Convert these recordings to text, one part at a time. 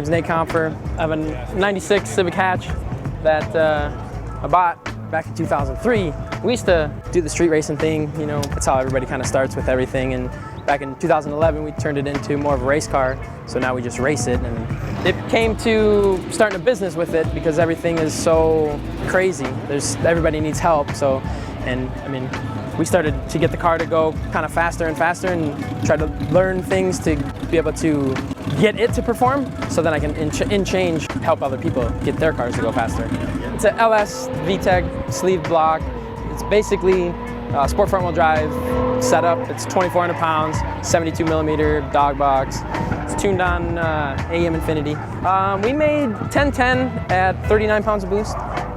name's Nate Comfer. I have a 96 Civic hatch that I bought back in 2003. We used to do the street racing thing, you know, that's how everybody kind of starts with everything. And back in 2011, we turned it into more of a race car. So now we just race it. And it came to starting a business with it because everything is so crazy. Everybody needs help. So, and I mean, we started to get the car to go kind of faster and faster and try to learn things to be able to get it to perform so then I can in change help other people get their cars to go faster. It's a LS VTEC sleeve block. It's basically sport front wheel drive setup. It's 2,400 pounds, 72 millimeter dog box. It's tuned on AM Infinity. We made 1010 at 39 pounds of boost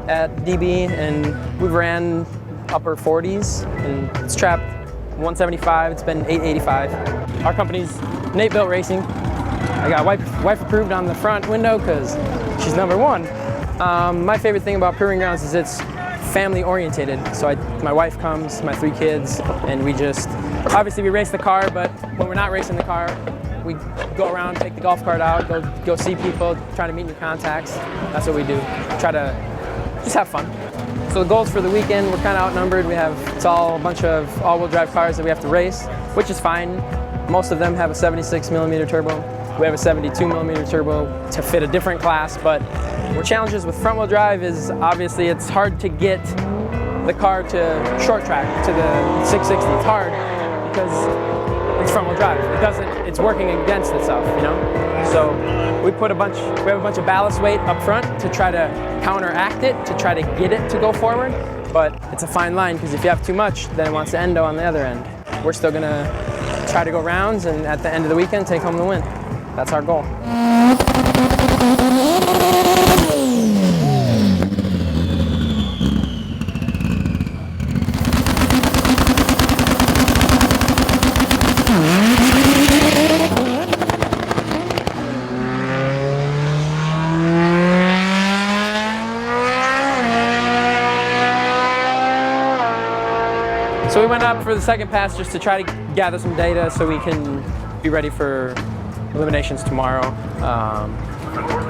at DB, and we ran upper 40s, and it's trapped 175. It's been 885. Our company's Nate Built Racing. I got wife approved on the front window because she's #1. My favorite thing about Proving Grounds is it's family orientated. So my wife comes, my 3 kids, and we just, obviously we race the car, but when we're not racing the car, we go around, take the golf cart out, go see people, try to meet new contacts. That's what we do. Try to just have fun. So the goals for the weekend, we're kind of outnumbered. It's all a bunch of all-wheel drive cars that we have to race, which is fine. Most of them have a 76 millimeter turbo. We have a 72 millimeter turbo to fit a different class, but our challenges with front wheel drive is obviously it's hard to get the car to short track to the 660. It's hard because it's front wheel drive. It's working against itself, you know? So we have a bunch of ballast weight up front to try to counteract it, to try to get it to go forward. But it's a fine line because if you have too much, then it wants to endo on the other end. We're still gonna try to go rounds and at the end of the weekend take home the win. That's our goal. So we went up for the second pass just to try to gather some data so we can be ready for eliminations tomorrow.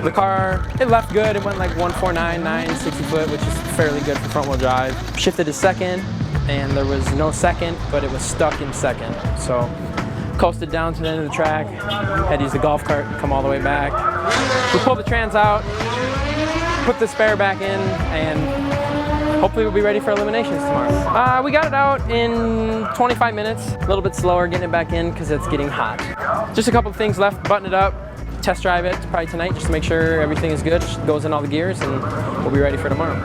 The car, it left good. It went like 149.9, 60 foot, which is fairly good for front wheel drive. Shifted to second, and there was no second, but it was stuck in second. So coasted down to the end of the track, had to use the golf cart and come all the way back. We pulled the trans out, put the spare back in, and hopefully we'll be ready for eliminations tomorrow. We got it out in 25 minutes, a little bit slower getting it back in because it's getting hot. Just a couple of things left, button it up, test drive it probably tonight just to make sure everything is good, goes in all the gears, and we'll be ready for tomorrow.